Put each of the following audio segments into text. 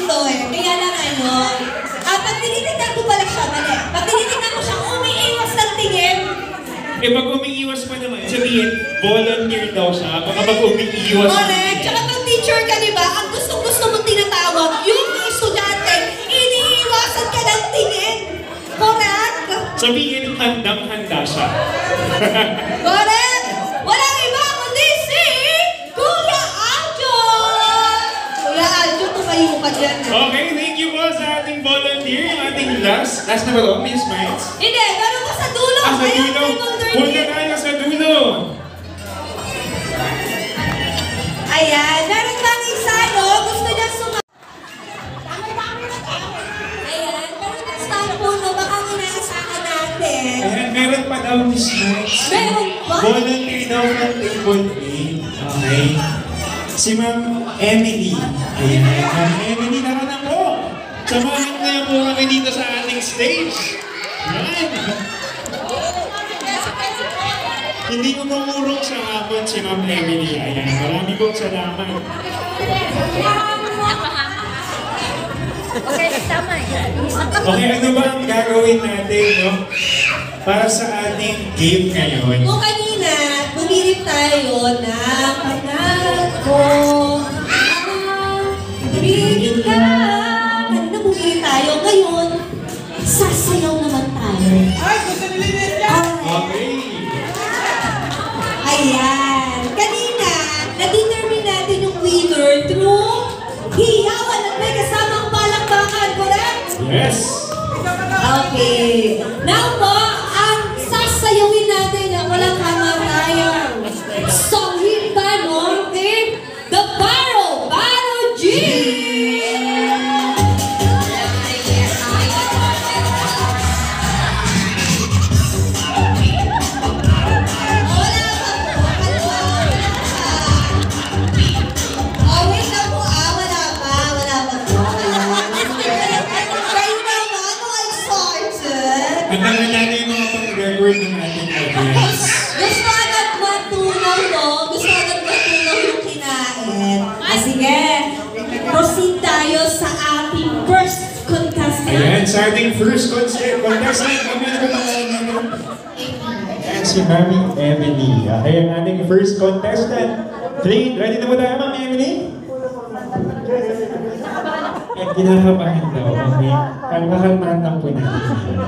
dito eh. Kaya lang ano, pag tinitignan ko pala siya, mali. Pag tinitignan ko siya, umiiwas ng tingin. Eh pag umiiwas pa naman, sabihin, volunteer daw siya. Kapag umiiwas. Correct. Tsaka pag teacher ka, di ba, ang gusto mong tinatawag, yung estudyante, iniiwasan ka ng tingin. Correct? Sabihin, handang-handa siya. Correct! Walang iba kundi si Kuya Aljo! Kuya Aljo, tumayo ka dyan. Okay, thank you po sa ating volunteer, yung ating last. Last na ba ito, Miss Miles? Hindi, meron ka sa dulo. Sa Ayun, dulo. Raymond Punta tayo sa dulo. Ayan, meron bang isa, no? Gusto niya Ayan, meron ng sampo, no? Baka inaasahan natin. Ayan, meron pa daw, Miss Miles. Meron ba? Volunteer daw ng table 8. Okay. Si Ma'am Emily. Ayan, Ma'am Emily, tara na po. Samahan na po kami dito sa ating stage. Ayan. Hindi ko mamurong sa hapon si Ma'am Emily. Ayan, marami pong salamat. Okay, ano ba ang gagawin natin, no? Para sa ating game ngayon. Kung kanina, bumilip tayo na panako. Bumilip ka. Kanina bumilip tayo. Ngayon, sasayaw naman tayo. Ay, gusto nila yan! Okay. Ayan. Kanina, na-determine natin yung winner through hiyawan at may kasamang palakpakan, correct? Yes. Okay. Now po, ang sasayawin natin na walang kamatayan. Songhin ba, no? Okay? The Barrow G! Antanan natin yung mga pang-record ng ating audience. Gusto agad matunaw, no? Gusto agad matunaw yung kinain. Sige, proceed tayo sa ating first contestant. Ayan, sa ating first contestant, kami na pangalan natin. Ayan, si Mami Emily. Ayan, ating first contestant. Ready na ba tayo, Mami Emily? At kinakabahan daw, okay? Kalmahan lang po natin.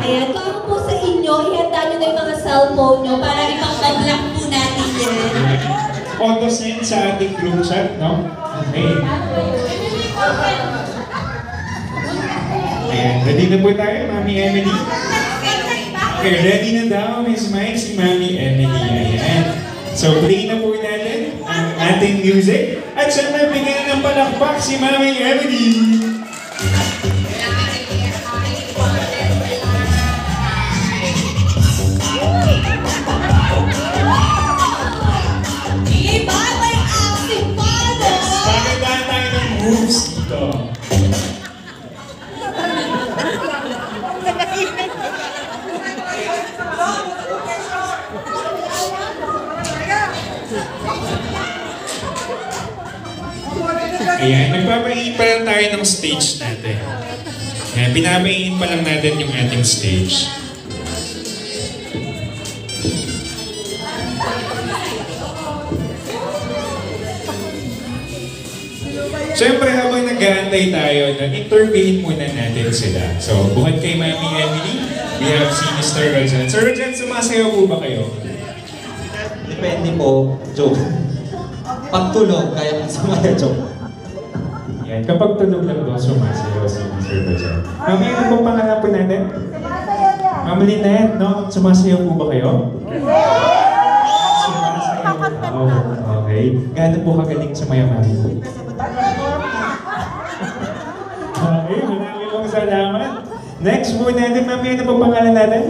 Ayan, kung ako po sa inyo, ihanda nyo na yung mga cellphone nyo para ipang-block po natin yan. Auto-send sa ating group chat, no? Okay. Ayan, ready na po tayo, Mami Emily? Okay, ready na daw, Miss Mike, si Mami Emily. Ayan. So, play na po natin ang ating music. At syempre, bigyan ng palakpak si Mami Emily. Iba may acting father! Pagandaan tayo ng moves dito. Ayan, nagpapaingin pa lang tayo ng stage natin. Ayan, pinapaingin pa lang natin yung ating stage. Siyempre, habang nag-aantay tayo, interviewin muna natin sila. So, buhat kay Mami Emily, we have si Mr. Rajan. Sir Rajan, sumasayaw po ba kayo? Depende po, joke. Pag tulog, kaya kong sumaya, joke. Yan, kapag tulog lang daw, sumasayaw si Mr. Rajan. Mami, ano pong pangalan po natin? Ma'am Lynette, no? Sumasayaw po ba kayo? Sumasayaw. Oh, okay. Gaano po kagaling sumayaw, Mami? Okay, marami pong salamat. Next po natin, Mami, ano pong pangalan natin?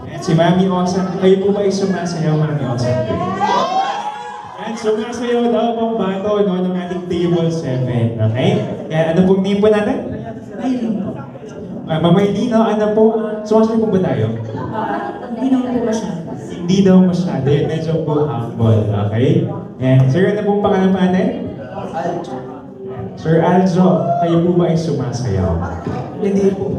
Yan, si Mami Osam. Kayo po ba ay sumasayaw, Mami Osam? Yan, sumasayaw daw pong bato, no, ng ating table 7. Okay? Kaya ano pong name po natin? Mama Lino, ano po? Sumasayaw po ba tayo? Hindi naman po masyado. Hindi daw masyado. Medyo po humble. Okay? Yan. Sir, ano pong pangalan pa natin? Aljo. Sir Aljo, kayo po ba ay sumasayaw? Hindi po.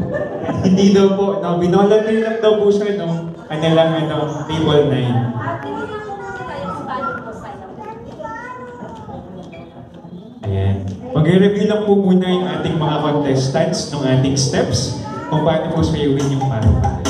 Hindi daw po, no? Binolunteer lang daw po siya, no? Kanilang, table 9. Ayan. Mag-review lang po muna yung ating mga contestants ng ating steps kung paano po sayawin yung parupa.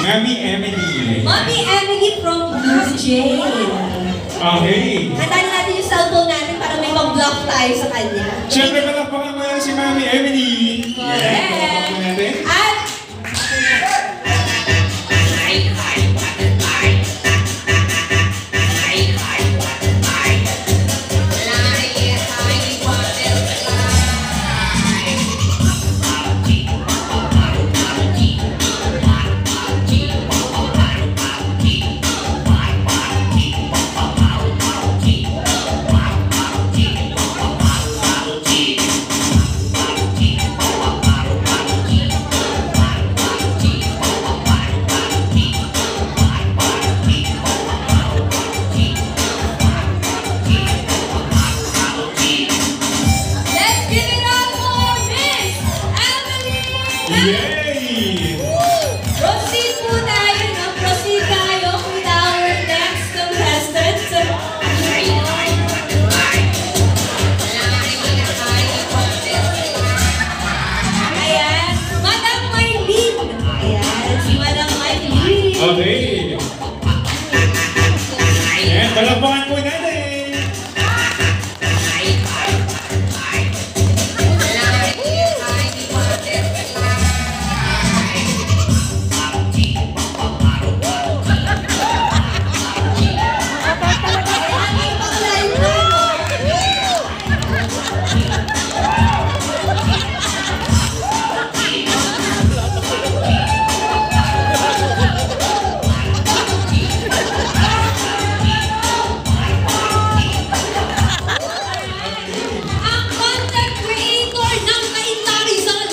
Mami Emily. Mami Emily from Blue Jay. Okay. Handanin natin yung cellphone natin para may pag-block tayo sa kanya. Siyempre, palakpakan mo yan si Mami Emily. Correct. Palakpakan mo natin. At Yay! proceed po tayo, no? Proceed tayo with our next contestant. Ayan, Madam Maylene. Ayan, si Madam Maylene. Okay. Ayan, palakpakan po natin. Ang content creator ng Kaintarizon,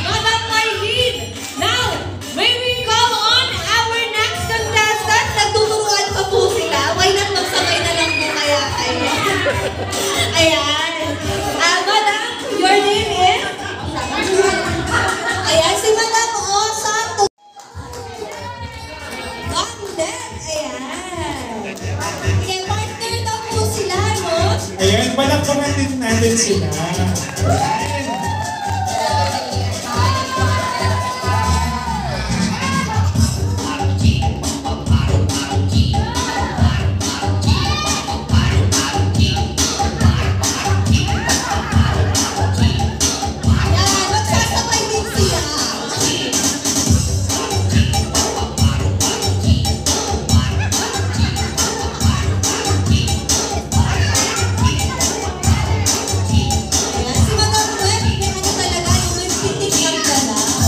Madam Maylene. Now, may we call on our next contestant? Nagtuturuan pa po sila. Why not magsabay na lang po kaya kayo? Ayan. Madam, your name is? Ayan, si Madam O. Santos. Content. Ayan. Sige, partner daw po sila, no? Ayan, palakpakan din natin sila. Ayan, magsasabay din sila. Ayan, si Madam Web, may ano talaga, yung may pitik ang galaw.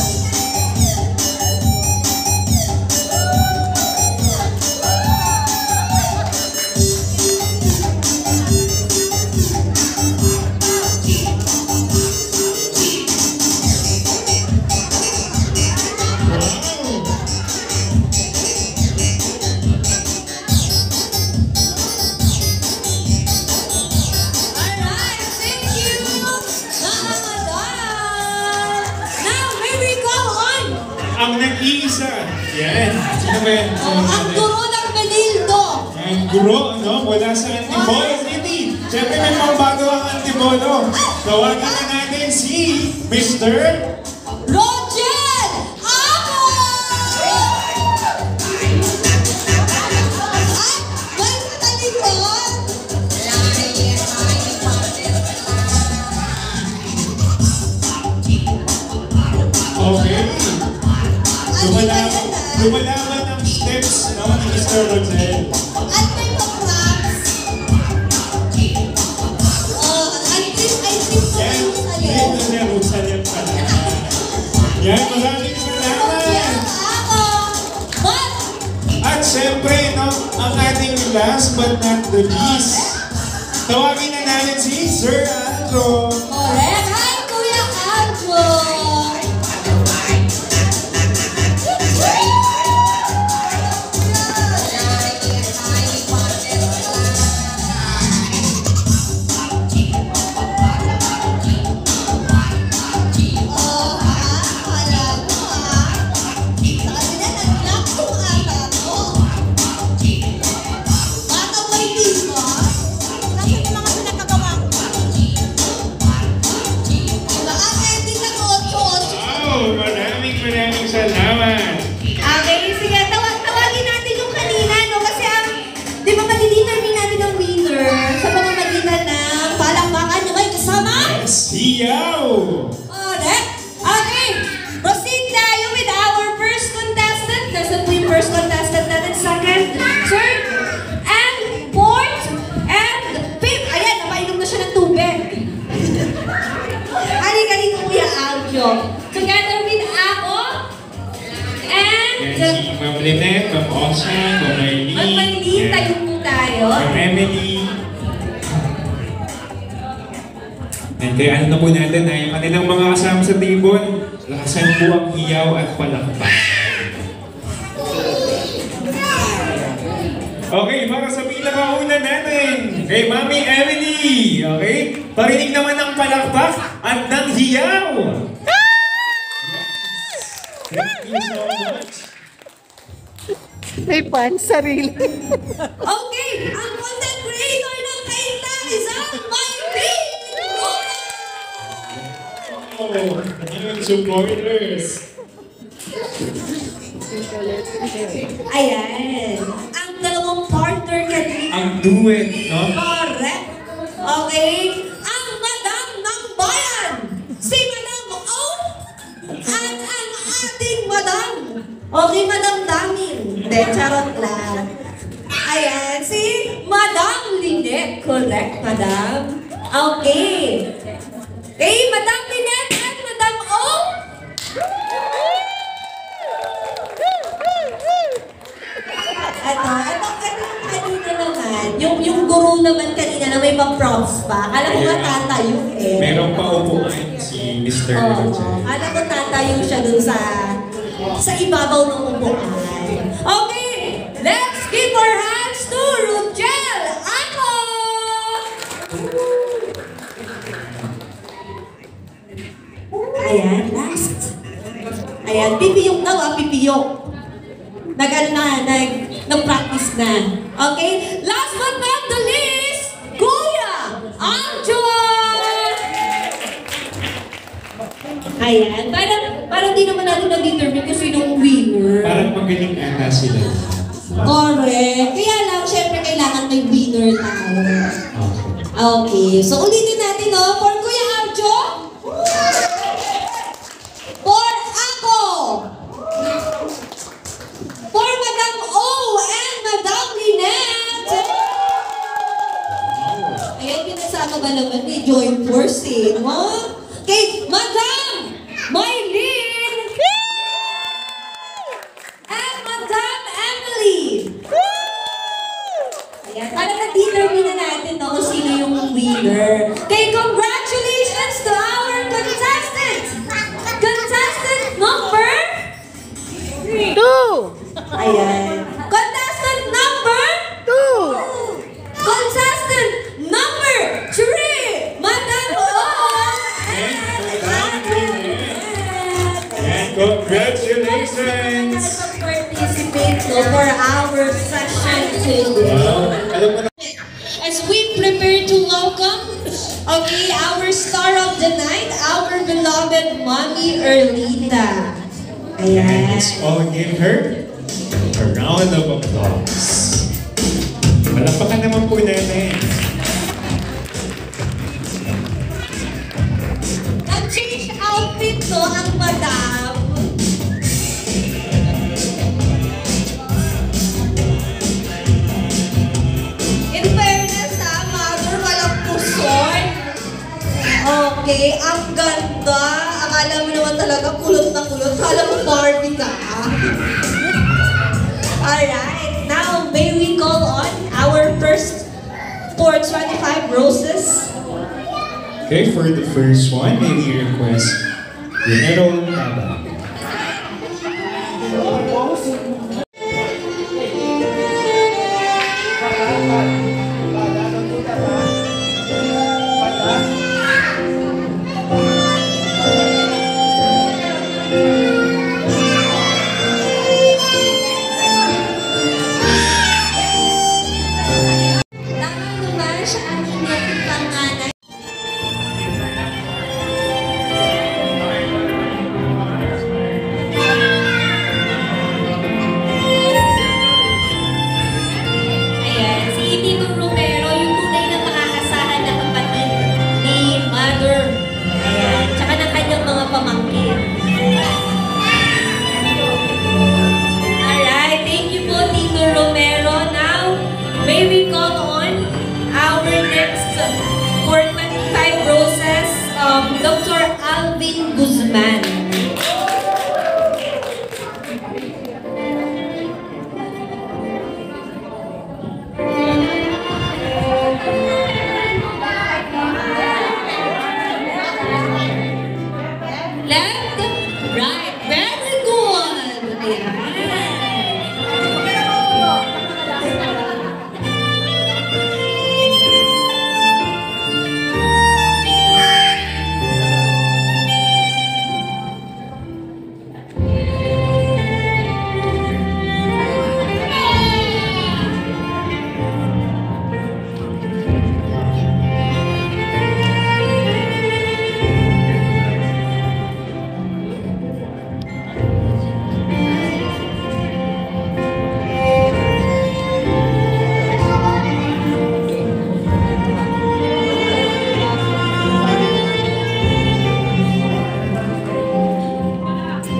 Alright, thank you, Mama Madam. Now, may we call on Ang nag-iisa. Yan. Sino ba yan? ang guro ng Benildo. Yan. guro, no? Mula sa Antipolo City. Siyempre may pambago ang Antipolo. Tawagan na natin si Mr. Roger! Ako! Ay, may talikod! Okay. Lumalaban ang steps, no? Ni Mr. Rogel. At may pa-props. Oh, I think Yan, sa'yo. dito na Rogel pala. Yan, maraming salamat. Ako! What? At syempre, no, ang ating last but not the least, tawagin na natin si Sir Andrew. Correct. Hi, Kuya Andrew! Oh, wala mo Sabi na, nag-lock yung ata mo. Baka may dito. Kasi yung mga pinagkagawa ko. Baka pwede na 8-8. Wow, maraming salamat. Okay, sige, tawagin natin yung kanina, no? Kasi di ba madidetermine natin ang winner sa pamamagitan ng palakpakan nyo kayo kasama? Yes, Hiyaw! Correct. Okay, proceed tayo with our first contestant. Nasaan po yung first contestant natin? Second, third, and fourth, and fifth. Ayan, napainom na siya ng tubig. Halika dito, Kuya Aljo. Together with ako, and Yan si Ma'am Lynette, Ma'am Osan, Ma'am Maylene. Mag-Maylene, tayo po tayo. Ma'am Emily. And kaya ano na po natin ay yung kanilang mga kasama sa table, lakasan po ang hiyaw at palakpak. Okay, para sa pinakauna natin, kay Mami Emily. Okay? Parinig naman ng palakpak at ng hiyaw. Thank you so much. May pan, sarili. Okay, ang content creator ng Kainta is ang Maylene! Oh, yung supporters. Ayan, ang dalawang partner kanina. Ang duet, no? Correct. Okay, ang madam ng bayan, si Madam O, at ang ating madam. Okay, Madam Damin. Hindi, charot lang. Ayan, si Madam Lynette. Correct, Madam. Okay. Okay, Madam Lynette at Madam O. Kanina naman, yung guru naman kanina na may pang-props pa. Alam ko nga tatayo eh. Meron pa upuan si Mr. Oo. Rogel. Alam ko tatayo siya dun sa ibabaw ng upuan. Okay, let's give our hands to Rogel. Ako! Ayan, last. Ayan, pipiyok daw pipiyok. Nag-practice na. Okay, last but not the least, Kuya Anjuan! Ayan, parang di naman natin na-determine kasi yung winner. Parang magaling ata sila. Correct. Kaya lang, syempre kailangan may winner tayo. Okay, so ulitin natin, no? For Kuya Arjo, for ako, for Madam O and Madam Lynette. Ayan, pinasama ba naman ni Joint Force, eh, no? Okay, Madam Maylene and Madam Emily. Ayan, para na-determine na natin, no, kung sino yung winner. Okay, congratulations to our contestant! Contestant number? 2! Ayan. Contestant number? 2! Contestant number 3! Madam O! And Madam Lynette. And congratulations! Participate, no, for our session today. Wow. here to welcome, okay, our star of the night, our beloved Mommy Erlita. And let's all give her a round of applause. Malapakan naman po natin. Nag-change outfit to ang madam. In fairness ha, mother, walang puson. Okay, ang ganda. Akala mo naman talaga kulot na kulot. Kala mo Barbie ka. Alright, now may we call on our first for 25 roses. Okay, for the first one, may we request Renero Taba. Tama naman siya ang inyong panganay. Ayan, si Tito Romero, yung tunay na makakasahan na kapatid ni Mother. Ayan, tsaka ng kanyang mga pamangkin. Alright, thank you po Tito Romero. Now, may we call on our next for 25 roses, Dr. Alvin Guzman. Left, right, very good. Ayan.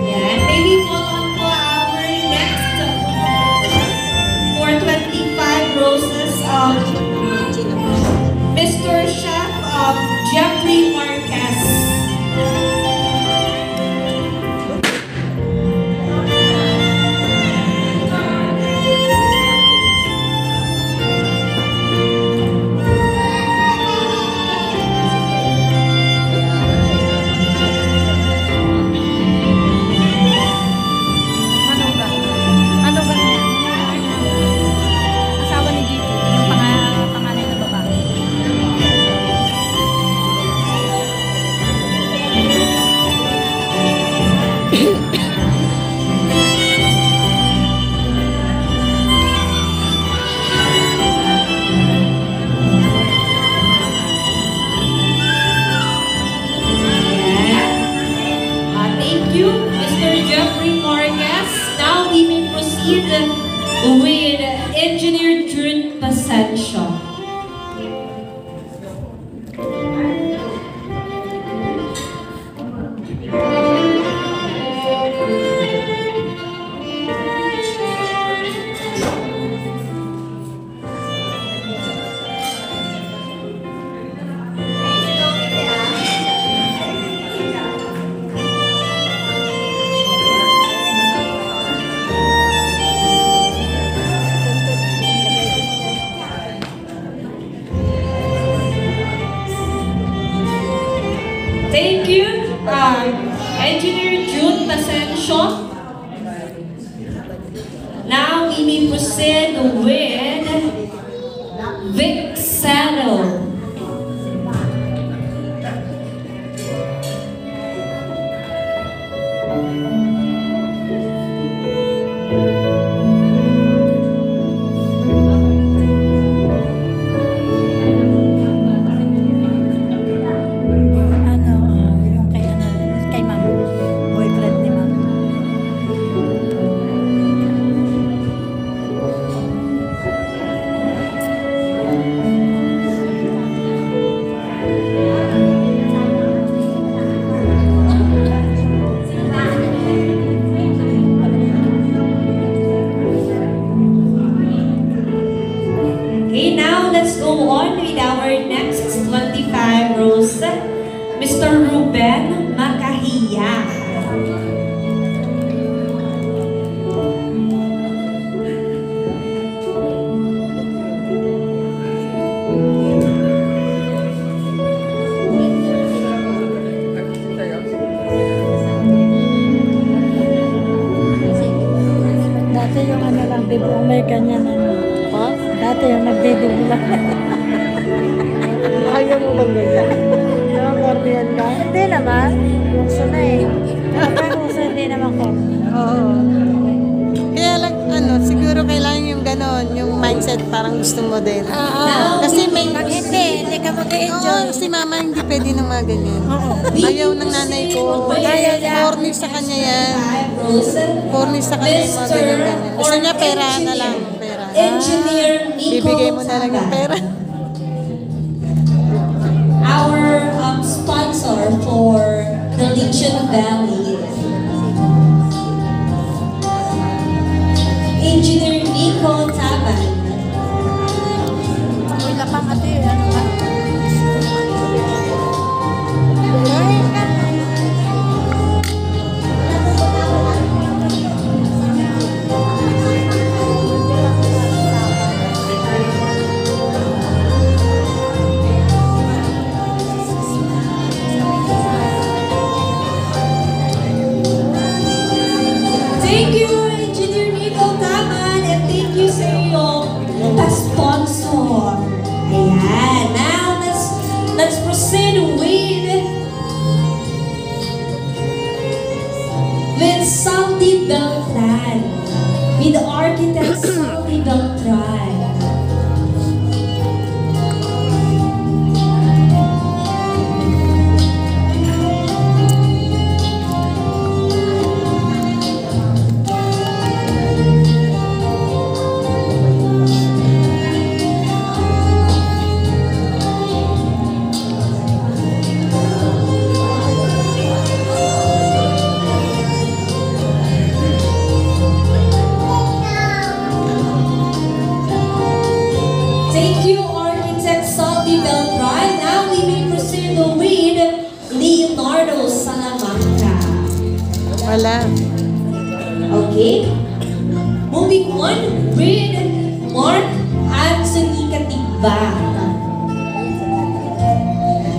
Yan. Maybe call on po our next for 25 roses of Mr. Chef Jeffrey Marquez. Ano ba? Asawa ni Gigi, yung panganay na babae. Thank you, Mr. Jeffrey Marquez. Now we may proceed with Engineer June Pasencio. Thank you, Engineer June Pasencio. Now we may proceed with Vic Saddle. let's go on with our next 25 rows. Mr. Ruben Makahiya. Dati yung ano lang, bibong may ganyan ano. Ha? Dati yung nagdidibo lang. Ayaw mo bang ganyan? Nakakordiyan ka? Hindi naman. Uso na eh. Kapag uso, hindi naman ko. Oo. Kaya lang, ano, siguro kailangan yung ganon, yung mindset parang gusto mo din. Kasi may... Pag hindi ka mag-enjoy. Oo, si mama hindi pwede ng mga ganyan. Ayaw ng nanay ko. Ayaw niya. Corny sa kanya yan. 5 rows. Corny sa kanya yung mga ganyan. Gusto niya pera na lang. Pera. Engineer Nico Bibigay mo na lang yung Saban. pera. Our sponsor for the Legion Valley. Engineer Nico Taban. Wala pang ate. Ano ba? Thank you, Engineer Nico Taban, and thank you sa iyong pa-sponsor. Ayan. Now, let's proceed with Salty Beltran. With the architect Salty Beltran. Thank you, architect Salty Beltran. Now we will proceed with Leonardo Salamanca. Wala. Okay? Moving on with Mark Anthony Katigbak.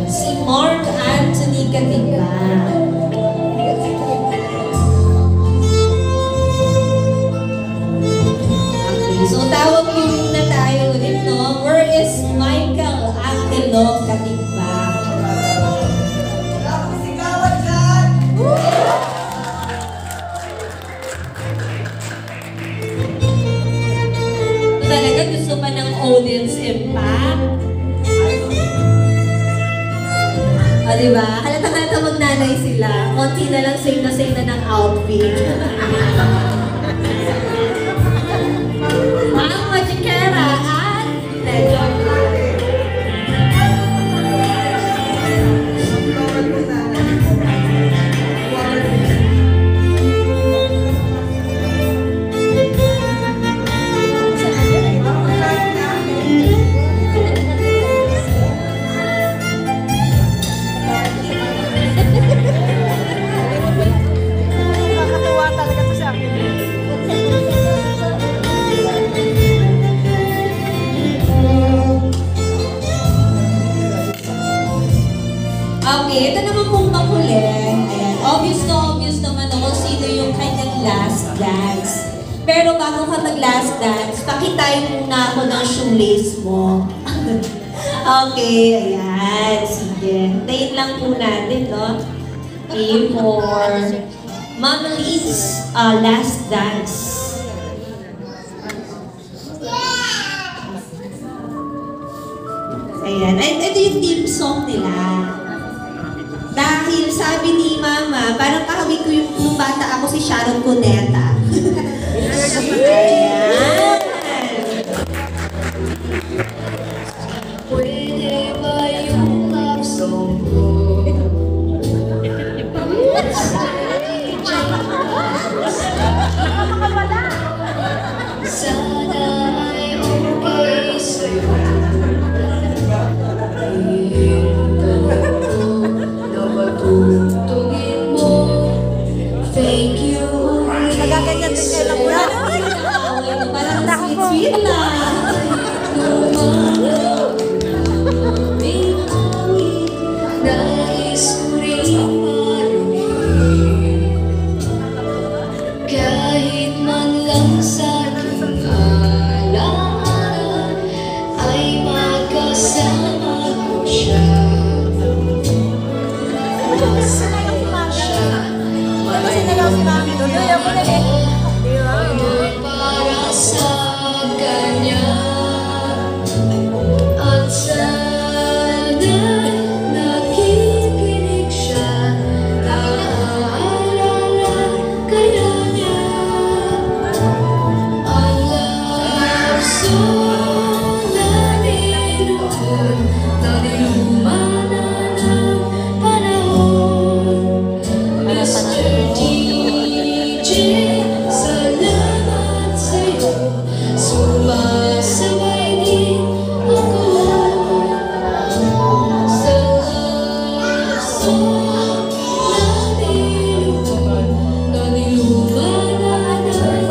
Si Mark Anthony Katigbak. Okay, so tawag muna tayo ulit, no? Where is Michael Angelo Katigbak? Talaga gusto pa ng audience impact? O, diba? Halata-halata magnanay sila. Konti na lang save na ng outfit. Ang Magikera at Legend. Nakakatuwa talaga to sa akin. Okay, ito naman pong makuli. Ayan, obvious naman ako sino yung kanyang last dance. Pero bago ka mag-last dance, pakitain muna ako ng shoelace mo. Okay, ayan, sige. Hintayin lang po natin, no? Okay, for Mama Lee's last dance. Ayan, ito yung theme song nila. Dahil sabi ni Mama, parang kahawig ko yung nung bata ako si Sharon Cuneta. Ayan. Pwede ba yung love song ko? Sana ay okay sa'yo. siya. Kasi nagaw si Mami doon. Ayaw mo na eh. Para sa kanya at sana'y nakikinig siya, naaalala kaya niya ang love song na niluhod na nilumana ng panahon. Mr. DJ, salamat sa'yo, sumasabay din ako sa love song na niluhod na nilumana ng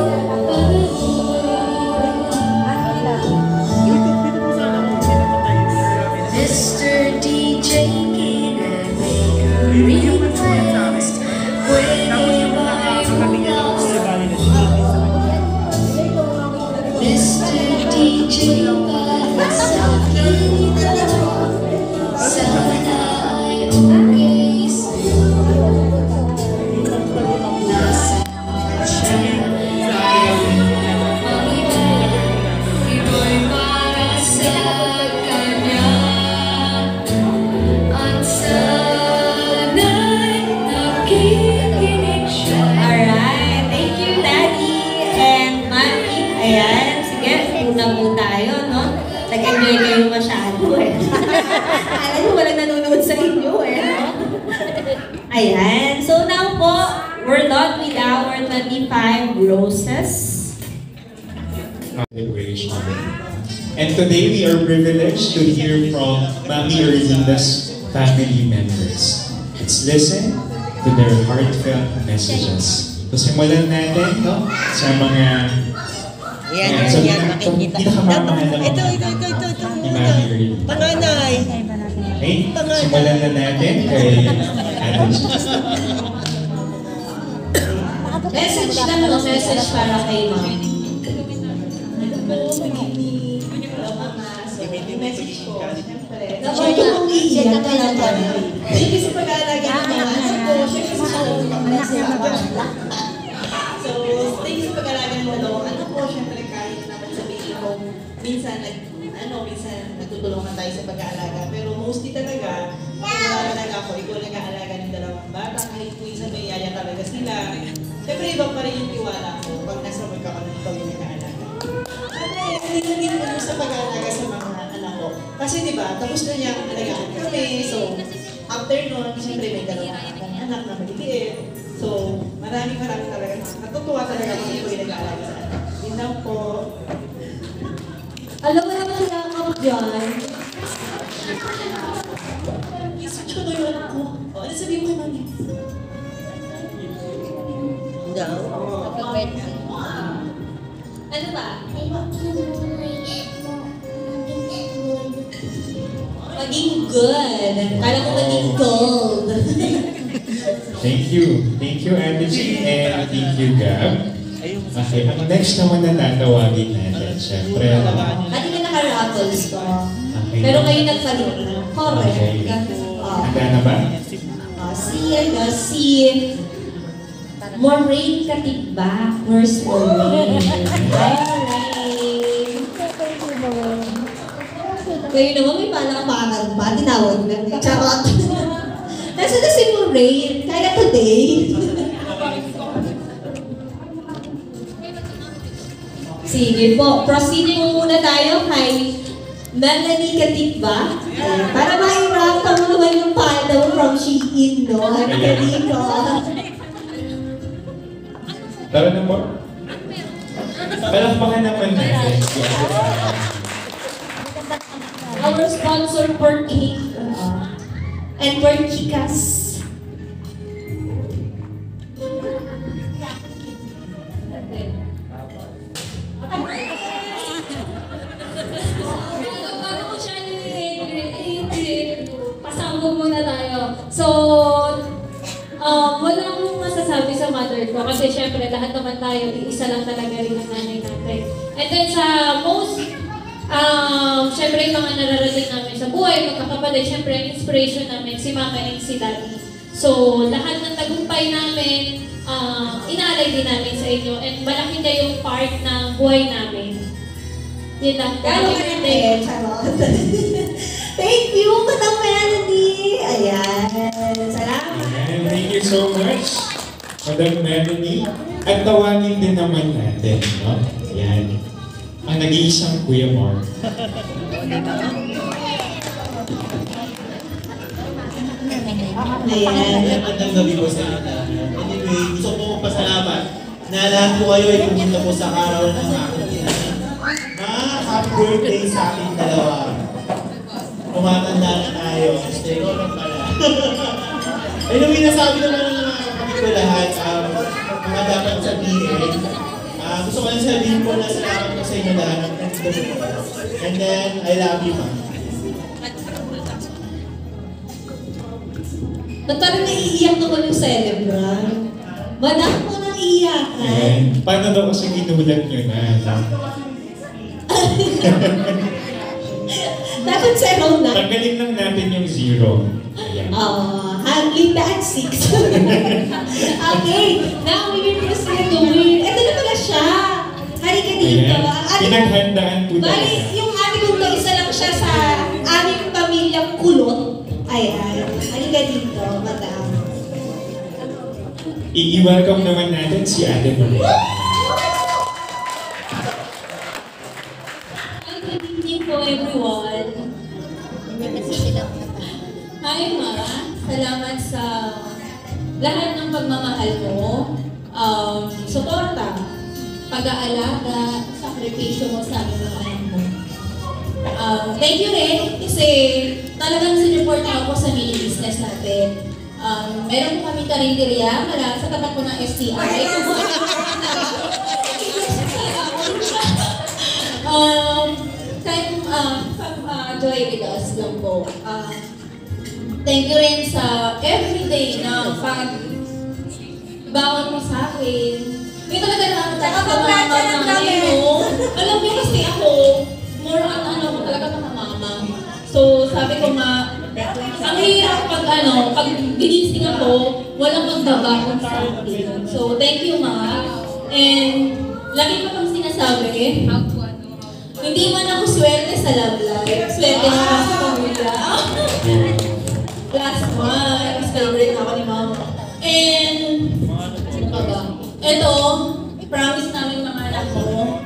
panahon. Mr. DJ, can I make a request? Pwede ba Mr. DJ, para sa akin sana ay okay sa'yo. Nasa siya ibo'y para sa kanya at sana'y nakikinig siya. Alright, thank you Daddy and Mami. Ayan, sige, una po tayo, no? Nag-enjoy kayo masyado eh. Alam nyo, walang nanonood sa inyo eh, no? Ayan, so now po, we're done with our 25 roses. Celebration. And today we are privileged to hear from Mami Erlinda's family members. Let's listen to their heartfelt messages. So simulan natin, no? Sa mga Yan, so, yan, makikita. pinakamamahal na Ito. ni Mami Erlinda. Panganay. Okay? Simulan na natin kay Ate Gis. Message na no, message para kay Mami. Message ko, siyempre. Dapat yung umiiyak na lang kami. Thank you sa pag-aalaga ng mga anak ko. Siyempre sa So, thank you sa pag-aalaga ng dalawang anak ko. Siyempre kahit naman sabihin ko, minsan nagtutulungan tayo sa pag-aalaga. Pero mostly talaga, pag-aalaga ako, ikaw nag-aalaga ng dalawang bata. Kahit minsan may yaya talaga sila. Siyempre iba pa rin yung tiwala ko pag nasa work ako na ikaw yung nag-aalaga. Siyempre, hindi ko sa pag-aalaga sa mga anak ko. Kasi diba, tapos na niya alagaan kami. So, after nun, siyempre may dalawang anak na maliliit. So, maraming talaga. Natutuwa talaga kung ito yung nag-aalaga sa anak. Yun lang po. Alam mo naman sila ako dyan. Isip ko na yung anak ko. O, ano sabihin mo kay mami? Ano ba? Maging good. Kala ko maging gold. Thank you. Thank you, Ate G. And thank you, Gab. Okay, ang next naman na tatawagin natin, syempre. Hindi ka naka-raffles ko. Okay. Pero ngayon nagpalit na. Correct. Okay. Handa na ba? Si Maureen Katibba. Nurse Maureen. Hi, Maureen. Kayo naman may palang pangal pa. Tinawag na. Charot. Nasa na si Maureen. Kaya today. Sige po. Proceed po muna tayo kay Melanie Katibba. Para ma-wrap mo naman yung panda mo from Shein, no? Halika dito. Tara na po. Palakpakan naman natin. Our sponsor for cake and for Kikas. Bago ko siya pasambog muna tayo. So, wala akong masasabi sa mother ko kasi syempre lahat naman tayo, isa lang talaga rin ang nanay natin. And then sa most, syempre yung mga nararating namin sa buhay, ay magkakapatid, syempre ang inspiration namin si Mama and si Daddy. So, lahat ng tagumpay namin, inaalay din namin sa inyo. And malaki kayong part ng buhay namin. Yun lang. Gano'n ka natin, charot. Thank you, Madam Melody. Ayan. Salamat. Ayan, thank you so much, Madam Melody. At tawagin din naman natin, no? Ayan. Ang nag-iisang Kuya Mark. Ayan. Magandang gabi po sa inyo lahat. Anyway, gusto ko magpasalamat na lahat po kayo ay pumunta po sa araw ng aking ina. Happy birthday sa aking dalawa. Tumatanda na tayo. Stay on pala. Anyway, nasabi naman ng mga kapatid ko lahat mga dapat sabihin. Gusto ko lang sabihin po na salamat ko sa inyo lahat. And then, I love you, ma. Ba't parang naiiyak naman yung celebrant? Madam mo nang iiyakan. Ayan. Paano daw kasi ginulat nyo na? Dapat zero na. Tanggalin lang natin yung zero. Ayan. Handling the at 6. Okay, now we will proceed to win. Ito na pala siya. Halika dito. Ayan. Pinaghandaan po Bali, talaga. yung aming mundo, isa lang siya sa aming pamilyang kulot. Ayan. Halika dito, madam. I-welcome naman natin si Ate Maria. Good evening po, everyone. Hi, Ma. Salamat sa lahat ng pagmamahal mo, suporta, pag-aalaga, sakripisyo mo sa aming mga anak mo. Thank you rin kasi talagang sinuport niyo ako sa mini business natin. Meron po kami karinderya sa tapat po ng STI. Joy with us lang po. Thank you rin sa everyday na pag-bawal mo sa akin. May talaga nakakatawa namin, no? Alam niyo kasi ako, more on talaga mama. So, sabi ko nga, ang hirap pag ginising ako, walang magdabakon sa akin. So, thank you, Ma. And, lagi ko pang sinasabi, hindi man ako swerte sa love life. Swerte siya sa pamilya. Last month, favorite ako ni Mama. And, ito, promise namin mga anak ko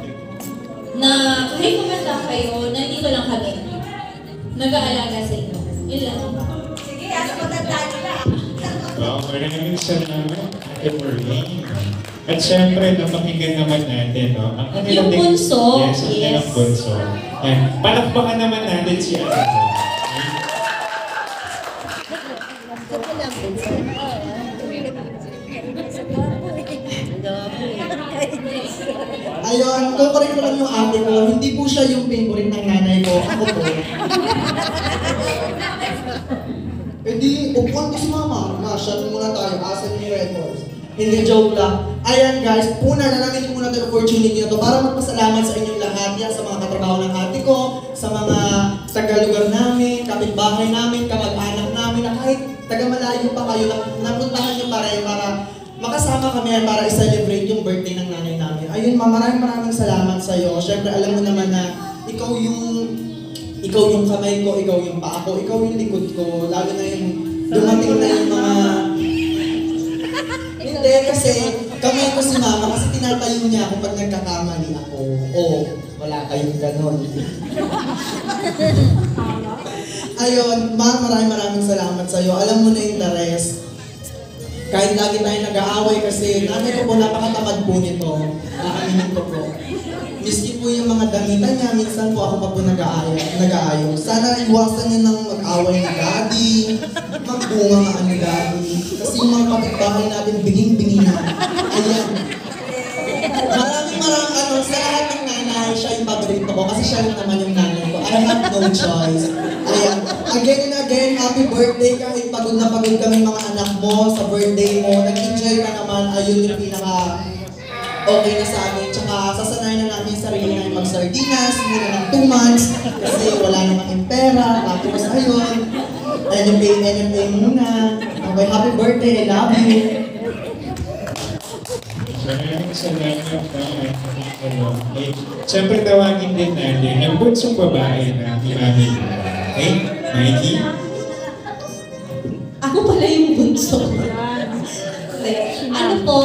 na kahit kumanda kayo, nandito lang kami. Nag-aalaga sa inyo. Yun lang. Sige, asa matanda nila. Wow, maraming salamat, Ate Maria. At syempre, napakinggan naman natin, no? Ang kanilang Yung bunso. Yes, ang kanilang bunso. Yan. Palakpakan naman natin si Ate Maria. Ayun, kukurin ko lang yung ate ko. Hindi po siya yung favorite ng nanay ko. Ako po. Eh di, upuan ko si mama. Shot muna tayo. Asan yung records? Hindi, joke lang. Ayan guys, nalamin ko muna ito opportunity na to para magpasalamat sa inyong lahat yan sa mga katrabaho ng ate ko, sa mga taga-lugar namin, kapitbahay namin, kamag-anak namin, na kahit taga-malayo pa kayo, napuntahan nyo pa rin para makasama kami para i-celebrate yung birthday ng nanay namin. Ayun ma, maraming salamat sa iyo. Syempre alam mo naman na ikaw yung kamay ko, ikaw yung paa ko, ikaw yung likod ko, lalo na yung dumating na yung mga... Hindi kasi kamay ko si mama kasi tinatayo niya ako pag nagkakamali ako. Oh, wala kayong ganon. Ayun, ma, maraming salamat sa iyo. Alam mo na yung the rest. Kahit lagi tayo nag-aaway kasi nanay ko po napakatamad po nito. Aaminin ko po. Miski po yung mga damitan niya, minsan po ako pa po nag-aayos. Sana iwasan niyo ng mag-away ni Daddy, magbunga nga ni Daddy. Kasi yung mga kapitbahay natin, binging-bingi na. Ayan. Maraming sa lahat ng nanay, siya yung paborito ko kasi siya rin naman yung nanay ko. I have no choice. Ayan. Again and again, happy birthday kahit pagod na pagod kami mga anak mo sa birthday mo. Nag-enjoy ka naman. Ayun yung okay na sa amin. Tsaka sasanayan na namin yung sarili namin mag-sardinas, muna ng 2 months, kasi wala naman yung pera. Tapos ayun, NMA muna. Okay, happy birthday, I love you. Maraming salamat pa. Siyempre tawagin din natin ang bunsong babae na Mami. Okay? Mikey? Ako pala yung bunso. Ano po,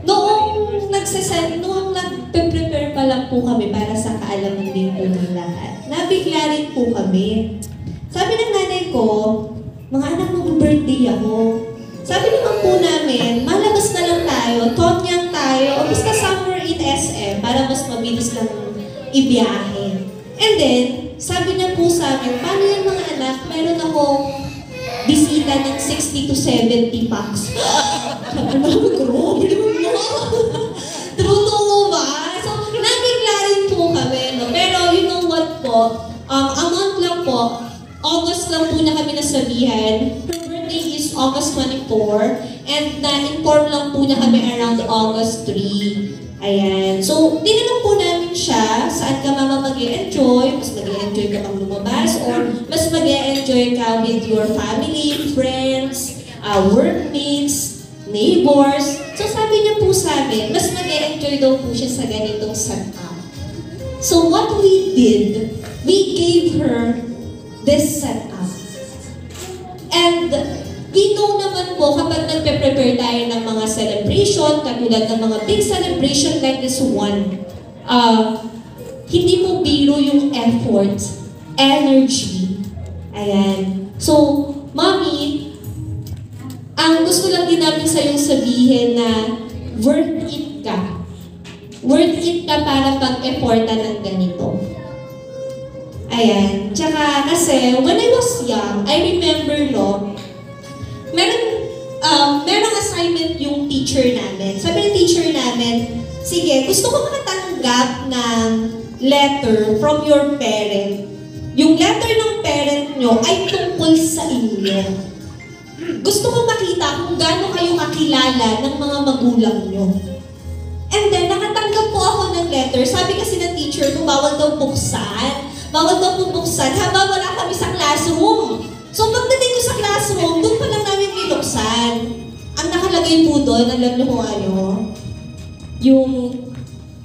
noong nagpe-prepare pa lang po kami para sa kaalaman din po ng lahat, nabigla rin po kami. Sabi ng nanay ko, mga anak, mag-birthday ako. Sabi naman po namin, malabas na lang tayo, Tonyang tayo, o basta somewhere in SM para mas mabilis lang ibiyahe. And then, sabi niya po sa amin, paano yan mga anak, meron akong bisita ng 60 to 70 packs. Sabi naman, grabe naman mo. True ba? So, nabigla rin po kami. No? Pero you know what po, a month lang po, August lang po na kami nasabihan. Her birthday is August 24 and na-inform lang po na kami around August 3. Ayan. So, tinanong po namin siya, saan ka mama mag-e-enjoy? Mas mag-e-enjoy ka bang lumabas? Or mas mag-e-enjoy ka with your family, friends, workmates, neighbors? So, sabi niya po sa amin, mas mag-e-enjoy daw po siya sa ganitong setup. So, what we did, we gave her this setup. And we know naman po kapag nagpe-prepare tayo ng mga celebration, katulad ng mga big celebration like this one, hindi mo biro yung effort, energy. Ayan. So, Mommy, ang gusto lang din namin sa'yong sabihin na worth it ka. Worth it ka para pag-effortan ng ganito. Ayan. Tsaka kasi, when I was young, I remember, merong assignment yung teacher namin. Sabi ng teacher namin, sige, gusto ko makatanggap ng letter from your parent. Yung letter ng parent nyo ay tungkol sa inyo. Gusto ko makita kung gaano kayo kakilala ng mga magulang nyo. And then, nakatanggap po ako ng letter. Sabi kasi ng teacher ko, bawal daw buksan. Bawal daw buksan habang wala kami sa classroom. So, pagdating ko sa classroom, doon pa lang namin binuksan. Ang nakalagay po doon, alam niyo kung ano, yung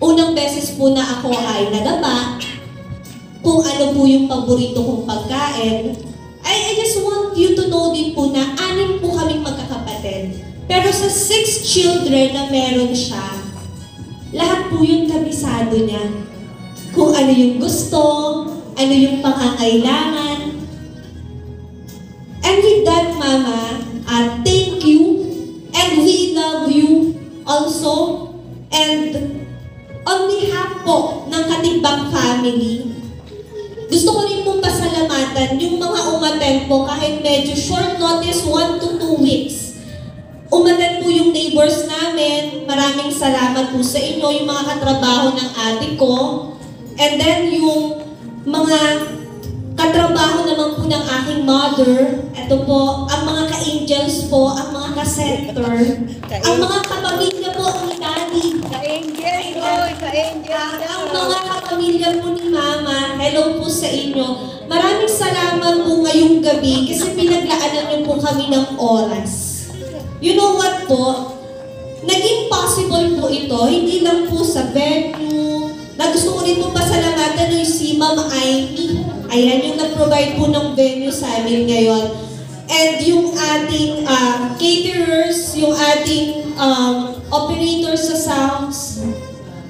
unang beses po na ako ay nadapa, kung ano po yung paborito kong pagkain. I just want you to know din po na 6 po kaming magkakapatid. Pero sa 6 children na meron siya, lahat po yung kabisado niya. Kung ano yung gusto, ano yung pangangailangan. And with that, Mama, thank you. And we love you also. And on behalf po ng Katigbak family, gusto ko rin pong pasalamatan yung mga umaten po kahit medyo short notice, 1 to 2 weeks. Umaten po yung neighbors namin. Maraming salamat po sa inyo, yung mga katrabaho ng ate ko. And then yung mga katrabaho naman po ng aking mother, ito po, ang mga ka-angels po, ang mga ka-center, ang mga kapamilya po ni Daddy. Ka-angels po, ka-angels. Ang mga kapamilya po ni Mama, hello po sa inyo. Maraming salamat po ngayong gabi kasi pinaglaanan niyo po kami ng oras. You know what po? Naging possible po ito, hindi lang po sa venue, na gusto ko rin po pasalamatan yung si Ma'am Amy. Ayan, yung nag-provide po ng venue sa amin ngayon. And yung ating caterers, yung ating operators sa sounds,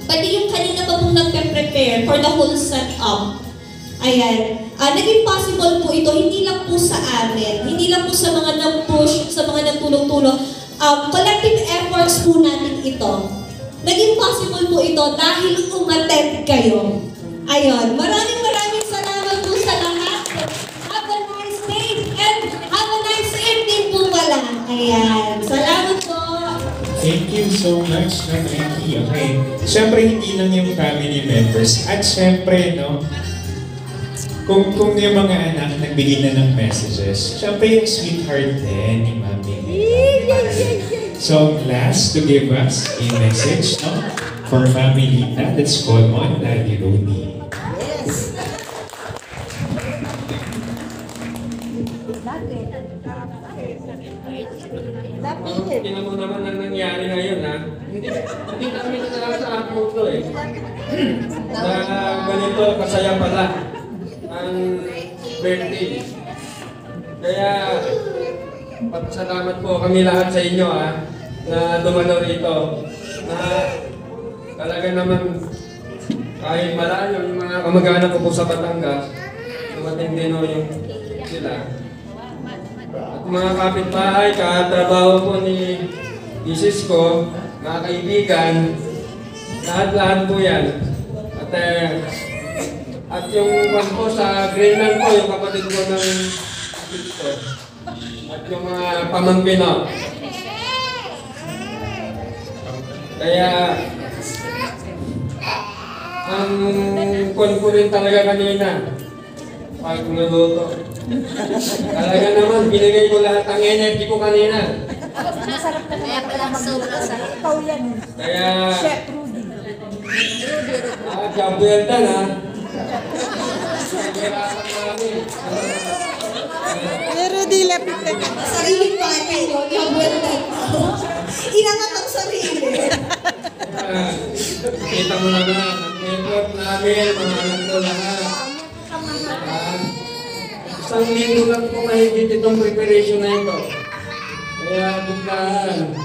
pati yung kanina pa pong nagpe-prepare for the whole setup. Ayan. Naging possible po ito, hindi lang po sa amin, hindi lang po sa mga nag-push, sa mga nagtulong-tulong. Collective efforts po natin ito. Naging possible po ito dahil umattend kayo. Ayun, maraming salamat po sa lahat. Have a nice day and have a nice evening po pala. Ayan, salamat po. Thank you so much, Mikey. Okay. Siyempre, hindi lang yung family members. At siyempre, kung yung mga anak nagbigay na ng messages, siyempre yung sweetheart din ni Mami. So last to give us a message, no? For Mami Lita, let's call on Daddy Rudy. Tingnan mo naman ang nangyari ngayon, ha? Hindi kami nakakasahan po ito, eh. Na ganito kasaya pala ang birthday. Kaya, pasalamat po kami lahat sa inyo, ha? Na dumalo rito. Na talaga naman, kahit malayo, yung mga kamag-anak ko po sa Batangas, dumating din yung sila. At mga kapitbahay, katrabaho po ni Isis ko, mga kaibigan, lahat-lahat po yan. At yung one po sa Greenland po, yung kapatid ko ng Kristo. At yung mga pamangkin ko. Kaya, ang kon ko rin talaga kanina, pag naluto. Talaga naman, binigay ko lahat ang energy ko kanina. Masarap na kaya pala magluto. Ikaw yan. Kaya, Chef Rudy. job well done, ha? Nagkirapan namin. Pero di lapit na ka. Sariling party yun, yung welcome. Inangat ang sarili. Kita mo naman, ang effort namin, mga anak ko lahat. Isang linggo lang po mahigit itong preparation na ito. Kaya biglaan.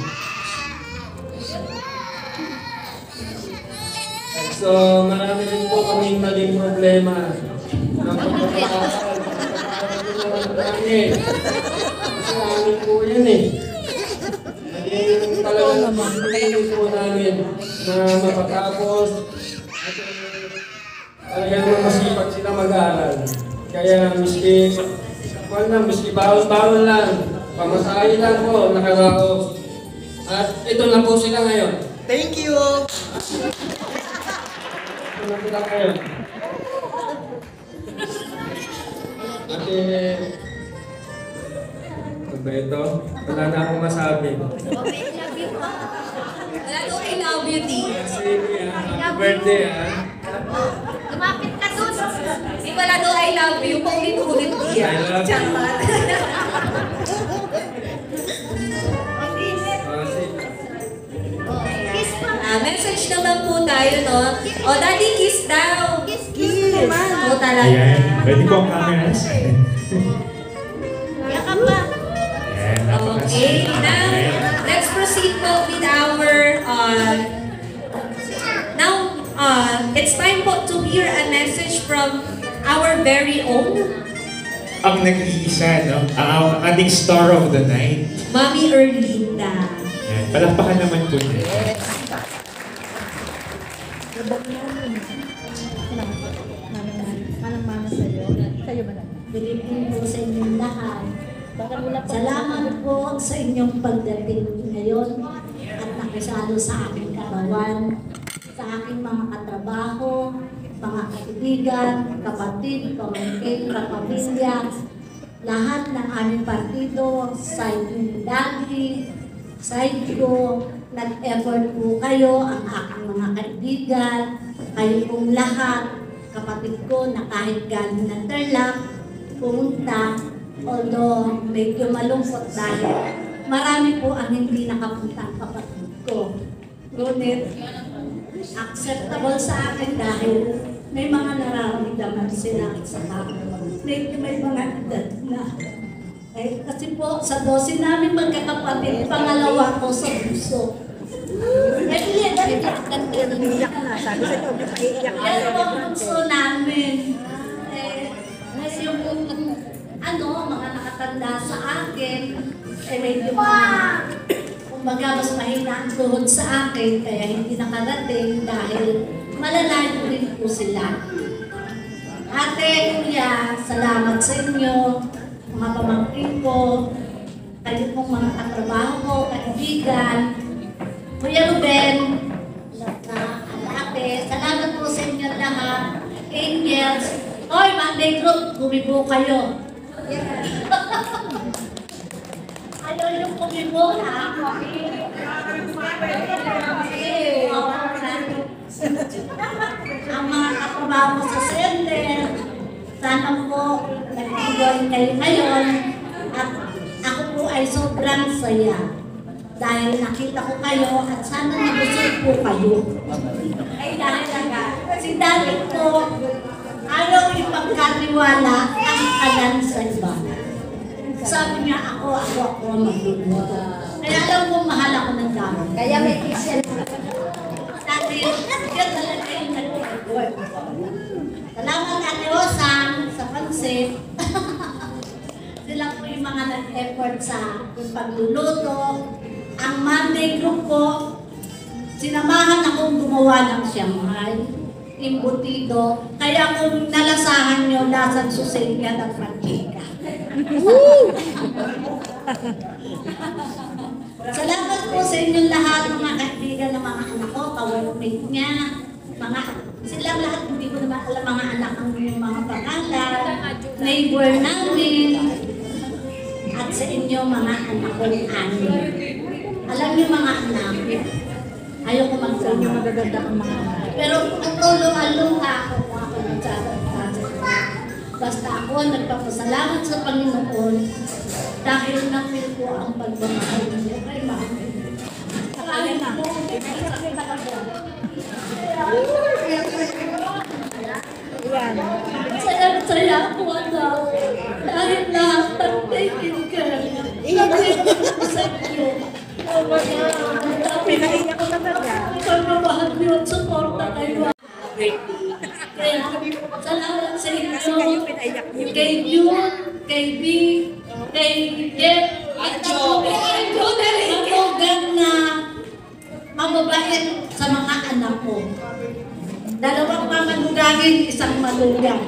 So, marami rin po kaming maling problema. Ng pagkakasal, namin. Kasi amin po yan eh. Yung talagang pagkakalin po namin na mapatapos. Talaga naman masipag sila mag-aaral. Kaya miski bawal-bawal lang, pamasahe lang po, nakaraos. At ito na po sila ngayon. Thank you! Ito na sila ngayon. At ano ba ito? Wala na akong masabi. Wala to, I love you, T. Sige, happy birthday, ha? Lumapit ka doon. Di wala to, I love you. Paulit-ulit ko yan. I love you. Charot. Message naman po tayo, no? O, Daddy, kiss daw. Kiss naman. O, talaga. Ayan, ready po ang cameras. Yakap pa. Ayan, Okay, now, let's proceed po with our, it's time po to hear a message from our very own Ang nag-iisa, no? Ang ating star of the night. Mami Erlinda. Ayan, palakpakan naman po niya. Manang-mana sa'yo. Sa'yo ba na? Pilipin po sa inyong lahat. Salamat po sa inyong pagdating ngayon at nakisalo sa aking katawan, sa aking mga katrabaho, mga kaibigan, kapatid, pamangkin, kapamilya, lahat ng aming partido, side ni Daddy, side ko, nag-effort po kayo, ang aking mga kaibigan, kayo pong lahat, kapatid ko na kahit galing ng Tarlac, pumunta, although medyo malungkot dahil marami po ang hindi nakapunta ang kapatid ko. Ngunit, acceptable sa akin dahil may mga nararamdaman sila sa akin. May mga edad na. Eh, kasi po, sa 12 namin magkakapatid, pangalawa ko sa buso. Iyak na. Sabi sa ito, iyak na. Pero ang bunso namin, yung mga nakatanda sa akin, medyo kumbaga mas mahina ang tuhod sa akin, kaya hindi nakarating dahil malalayo rin po sila. Ate, kuya, salamat sa inyo, mga pamangkin ko, kayo pong mga katrabaho ko, kaibigan, Kuya Ruben, ate, salamat po sa inyo lahat, Angels, Hoy, Monday Group, gumibo kayo. Ayaw yung kumibong, ha? Ang mga katrabaho sa center, sana po nag-enjoy kayo ngayon at ako po ay sobrang saya dahil nakita ko kayo at sana nabusog po kayo. Ay dahil si Daddy po ayaw ipagkatiwala ang kalan sa iba. Sabi niya ako ang magluluto. Kaya alam mo, mahal ako ng gamit. Kaya may kisyan. Dati, yun talaga yung nag-work. Salamat Ate Osang sa pansit. Sila po yung mga nag-effort sa pagluluto. Ang Monday group po, sinamahan akong gumawa ng siyamay, imbutido. Kaya kung nalasahan nyo, lasang susilya at mantika. Salamat po sa inyong lahat, mga kaibigan ng mga anak ko, ka-workmate niya, silang lahat, hindi ko naman alam mga anak ang mga pangalan, neighbor namin, at sa inyo mga anak ko ni Annie. Alam niyo mga anak, ayaw ko magsabi. Magaganda ang mga anak. Pero tulong-along ako kung ako nagsasabi. Basta ako nagpapasalamat sa Panginoon dahil na-feel ko ang pagmamahal niyo kay Mami. Kaya na. Saya ako anak dahil lahat ng taking care na sa inyo. Pinaiyak ko talaga. Pagmamahal niyo at suporta kayo. Kaya salamat sa inyo, kay June, kay B, kay Jeff, at ako na mababait sa mga anak ko. 2 mamanugangin, 1 malugang.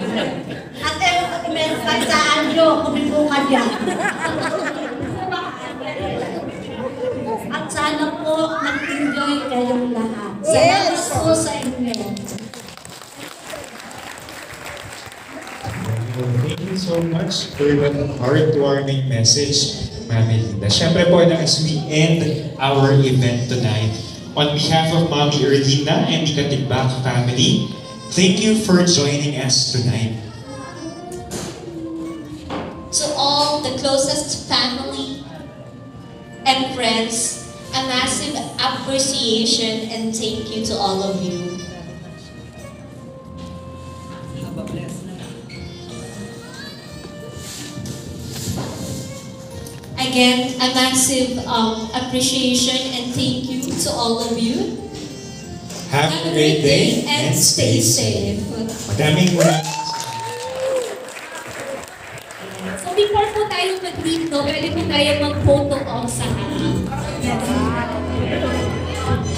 At meron kayo sa Anjo, kumipo ka dyan. At sana po mag-enjoy kayong lahat. Salamat po sa inyo. Thank you so much for that heartwarming message, Mami Linda. Siyempre po, as we end our event tonight, on behalf of Mami Erlinda and the Katigbak family, thank you for joining us tonight. To all the closest family and friends, a massive appreciation and thank you to all of you. Again, a massive appreciation and thank you to all of you. Have a great day and stay safe. Madaming So before po tayo mag-leave, pwede po tayo mag-photo off sa harap.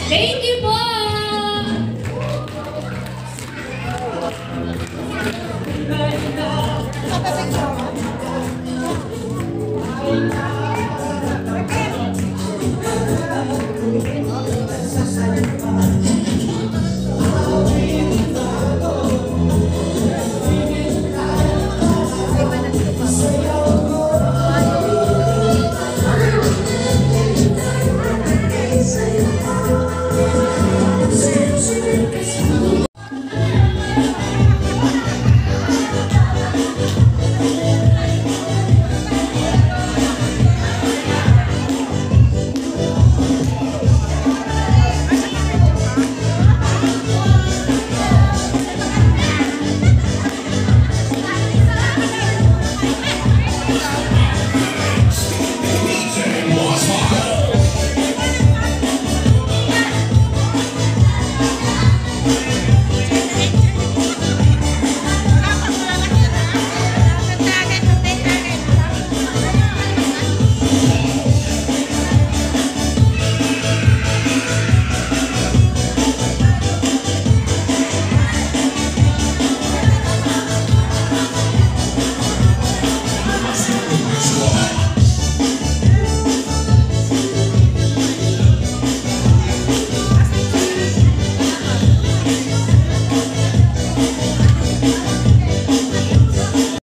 Thank you po! Picture.